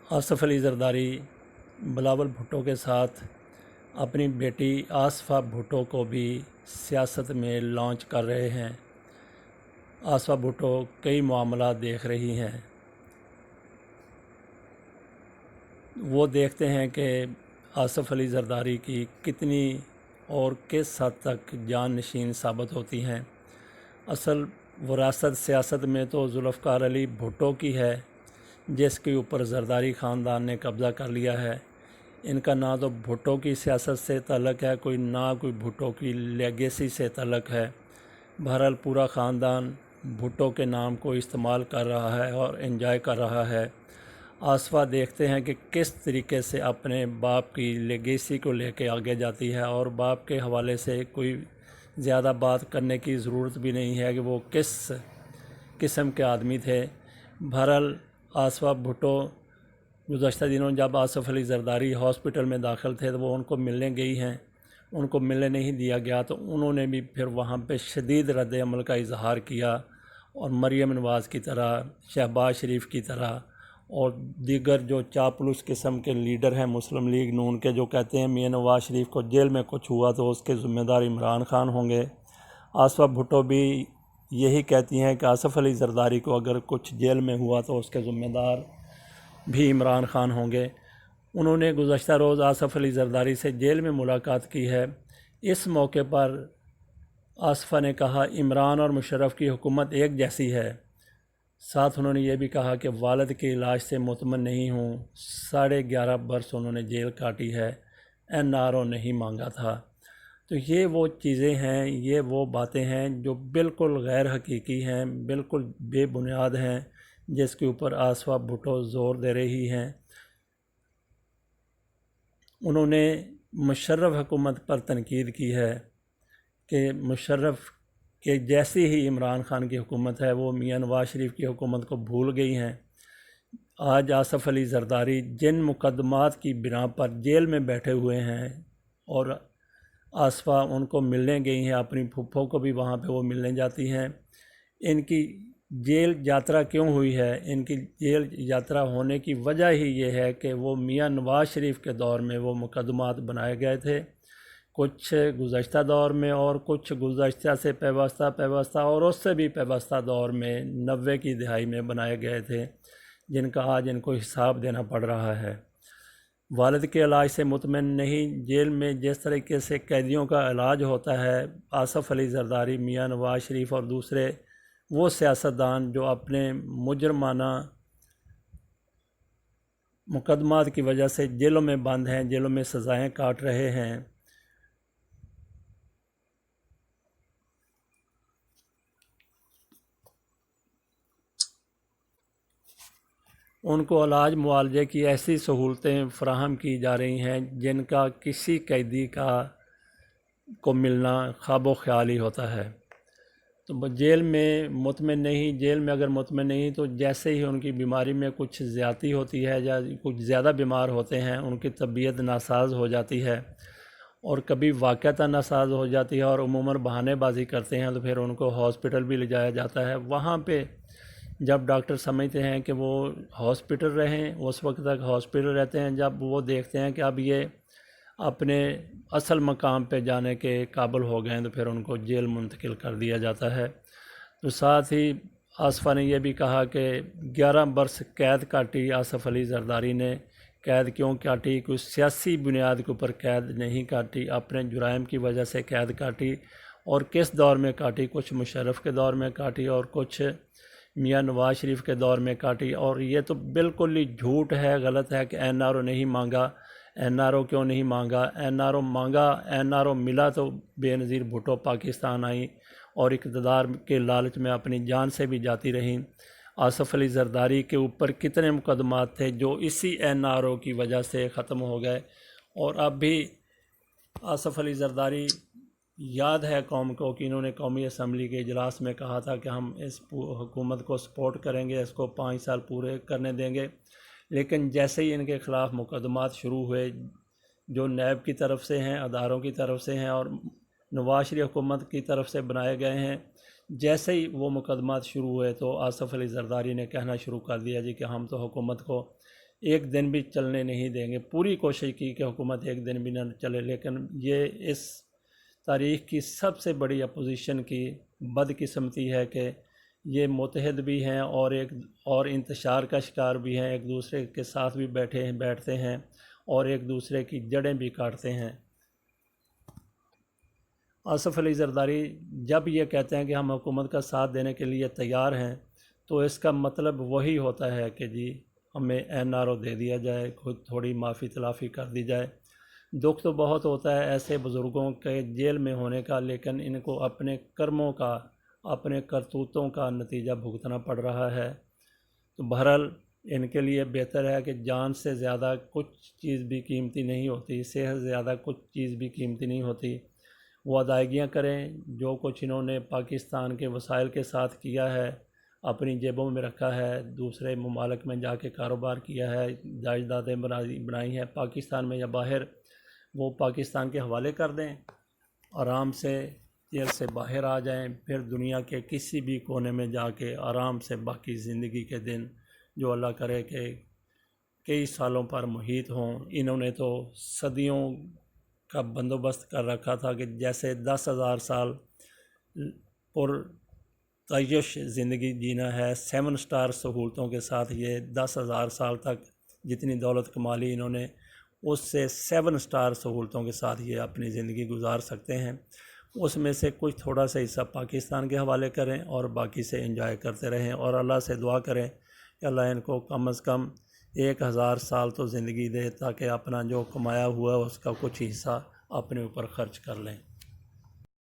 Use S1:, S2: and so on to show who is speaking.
S1: آصف علی زرداری بلاول بھٹو کے ساتھ اپنی بیٹی آصفہ بھٹو کو بھی سیاست میں لانچ کر رہے ہیں۔ آصفہ بھٹو کئی معاملات دیکھ رہی ہیں، وہ دیکھتے ہیں کہ آصف علی زرداری کی کتنی اور کس حد تک جان نشین ثابت ہوتی ہیں۔ اصل وراثت سیاست میں تو ذوالفقار علی بھٹو کی ہے، جس کے اوپر زرداری خاندان نے قبضہ کر لیا ہے۔ ان کا نہ تو بھٹو کی سیاست سے تعلق ہے، نہ کوئی بھٹو کی لیگیسی سے تعلق ہے۔ بہرحال پورا خاندان بھٹو کے نام کو استعمال کر رہا ہے اور انجوائے کر رہا ہے۔ آصفہ دیکھتے ہیں کہ کس طریقے سے اپنے باپ کی لیگیسی کو لے کے آگے جاتی ہے، اور باپ کے حوالے سے کوئی زیادہ بات کرنے کی ضرورت بھی نہیں ہے کہ وہ کس قسم کے آدمی تھے۔ بہرحال آصفہ بھٹو گزشتہ دنوں جب آصف علی زرداری ہاسپٹل میں داخل تھے تو وہ ان کو ملنے گئی ہیں، ان کو ملنے نہیں دیا گیا تو انہوں نے بھی پھر وہاں پہ شدید رد عمل کا اظہار کیا، اور مریم نواز کی طرح، شہباز شریف کی طرح اور دیگر جو چاپلوس قسم کے لیڈر ہیں مسلم لیگ نون کے، جو کہتے ہیں میاں نواز شریف کو جیل میں کچھ ہوا تو اس کے ذمہ دار عمران خان ہوں گے۔ آصفہ بھٹو بھی یہی کہتی ہیں کہ آصف علی زرداری کو اگر کچھ جیل میں ہوا تو اس کے ذمہ دار بھی عمران خان ہوں گے۔ انہوں نے گزشتہ روز آصف علی زرداری سے جیل میں ملاقات کی ہے۔ اس موقع پر آصفہ نے کہا عمران اور مشرف کی حکومت ایک جیسی ہے۔ ساتھ انہوں نے یہ بھی کہا کہ والد کے علاج سے مطمئن نہیں ہوں، 11.5 برس انہوں نے جیل کاٹی ہے، NRO نہیں مانگا تھا۔ تو یہ وہ چیزیں ہیں، یہ وہ باتیں ہیں جو بالکل غیر حقیقی ہیں، بالکل بے بنیاد ہیں، جس کے اوپر آصفہ بھٹو زور دے رہی ہیں۔ انہوں نے مشرف حکومت پر تنقید کی ہے کہ مشرف کہ جیسی ہی عمران خان کی حکومت ہے وہ میاں نواز شریف کی حکومت کو بھول گئی ہیں۔ آج آصف علی زرداری جن مقدمات کی بنا پر جیل میں بیٹھے ہوئے ہیں، اور آصفہ ان کو ملنے گئی ہیں، اپنی پھپھو کو بھی وہاں پہ وہ ملنے جاتی ہیں۔ ان کی جیل یاترا کیوں ہوئی ہے؟ ان کی جیل یاترا ہونے کی وجہ ہی یہ ہے کہ وہ میاں نواز شریف کے دور میں وہ مقدمات بنائے گئے تھے، کچھ گزشتہ دور میں اور کچھ گزشتہ سے پیوستہ اور اس سے بھی پیوستہ دور میں 90 کی دہائی میں بنائے گئے تھے، جن کا آج ان کو حساب دینا پڑ رہا ہے۔ والد کے علاج سے مطمئن نہیں، جیل میں جس طریقے سے قیدیوں کا علاج ہوتا ہے، آصف علی زرداری، میاں نواز شریف اور دوسرے وہ سیاستدان جو اپنے مجرمانہ مقدمات کی وجہ سے جیلوں میں بند ہیں، جیلوں میں سزائیں کاٹ رہے ہیں، ان کو علاج معالجے کی ایسی سہولتیں فراہم کی جا رہی ہیں جن کا کسی قیدی کو ملنا خواب و خیال ہی ہوتا ہے۔ تو جیل میں مطمئن نہیں، جیل میں اگر مطمئن نہیں تو جیسے ہی ان کی بیماری میں کچھ زیادتی ہوتی ہے یا کچھ زیادہ بیمار ہوتے ہیں، ان کی طبیعت ناساز ہو جاتی ہے اور کبھی واقعتاً ناساز ہو جاتی ہے اور عموماً بہانے بازی کرتے ہیں تو پھر ان کو ہاسپٹل بھی لے جایا جاتا ہے۔ وہاں پہ جب ڈاکٹر سمجھتے ہیں کہ وہ ہاسپٹل رہیں، اس وقت تک ہاسپٹل رہتے ہیں، جب وہ دیکھتے ہیں کہ اب یہ اپنے اصل مقام پہ جانے کے قابل ہو گئے ہیں تو پھر ان کو جیل منتقل کر دیا جاتا ہے۔ تو ساتھ ہی آصفہ نے یہ بھی کہا کہ 11 برس قید کاٹی آصف علی زرداری نے۔ قید کیوں کاٹی؟ کوئی سیاسی بنیاد کے اوپر قید نہیں کاٹی، اپنے جرائم کی وجہ سے قید کاٹی، اور کس دور میں کاٹی؟ کچھ مشرف کے دور میں کاٹی اور کچھ میاں نواز شریف کے دور میں کاٹی۔ اور یہ تو بالکل ہی جھوٹ ہے، غلط ہے کہ NRO نہیں مانگا۔ NRO کیوں نہیں مانگا؟ NRO مانگا، NRO ملا تو بے نظیر بھٹو پاکستان آئیں اور اقتدار کے لالچ میں اپنی جان سے بھی جاتی رہیں۔ آصف علی زرداری کے اوپر کتنے مقدمات تھے جو اسی NRO کی وجہ سے ختم ہو گئے، اور اب بھی آصف علی زرداری یاد ہے قوم کو کہ انہوں نے قومی اسمبلی کے اجلاس میں کہا تھا کہ ہم اس حکومت کو سپورٹ کریں گے، اس کو 5 سال پورے کرنے دیں گے، لیکن جیسے ہی ان کے خلاف مقدمات شروع ہوئے جو نیب کی طرف سے ہیں، اداروں کی طرف سے ہیں اور نواز شریف حکومت کی طرف سے بنائے گئے ہیں، جیسے ہی وہ مقدمات شروع ہوئے تو آصف علی زرداری نے کہنا شروع کر دیا جی کہ ہم تو حکومت کو ایک دن بھی چلنے نہیں دیں گے۔ پوری کوشش کی کہ حکومت ایک دن بھی نہ چلے، لیکن یہ اس تاریخ کی سب سے بڑی اپوزیشن کی بدقسمتی ہے کہ یہ متحد بھی ہیں اور انتشار کا شکار بھی ہیں، ایک دوسرے کے ساتھ بھی بیٹھتے ہیں اور ایک دوسرے کی جڑیں بھی کاٹتے ہیں۔ آصف علی زرداری جب یہ کہتے ہیں کہ ہم حکومت کا ساتھ دینے کے لیے تیار ہیں، تو اس کا مطلب وہی ہوتا ہے کہ جی ہمیں این آر او دے دیا جائے، خود تھوڑی معافی تلافی کر دی جائے۔ دکھ تو بہت ہوتا ہے ایسے بزرگوں کے جیل میں ہونے کا، لیکن ان کو اپنے کرموں کا، اپنے کرتوتوں کا نتیجہ بھگتنا پڑ رہا ہے۔ تو بہرحال ان کے لیے بہتر ہے کہ جان سے زیادہ کچھ چیز بھی قیمتی نہیں ہوتی، صحت سے زیادہ کچھ چیز بھی قیمتی نہیں ہوتی۔ وہ ادائیگیاں کریں، جو کچھ انہوں نے پاکستان کے وسائل کے ساتھ کیا ہے، اپنی جیبوں میں رکھا ہے، دوسرے ممالک میں جا کے کاروبار کیا ہے، جائیدادیں بنائی ہیں پاکستان میں یا باہر، وہ پاکستان کے حوالے کر دیں، آرام سے جیل سے باہر آ جائیں، پھر دنیا کے کسی بھی کونے میں جا کے آرام سے باقی زندگی کے دن جو اللہ کرے کہ کئی سالوں پر محیط ہوں۔ انہوں نے تو صدیوں کا بندوبست کر رکھا تھا کہ جیسے 10,000 سال پر تعیش زندگی جینا ہے، 7 سٹار سہولتوں کے ساتھ یہ 10,000 سال تک جتنی دولت کما لی انہوں نے، اس سے 7 سٹار سہولتوں کے ساتھ یہ اپنی زندگی گزار سکتے ہیں۔ اس میں سے کچھ تھوڑا سا حصہ پاکستان کے حوالے کریں اور باقی سے انجوائے کرتے رہیں، اور اللہ سے دعا کریں کہ اللہ ان کو کم از کم 1,000 سال تو زندگی دے، تاکہ اپنا جو کمایا ہوا ہے اس کا کچھ حصہ اپنے اوپر خرچ کر لیں۔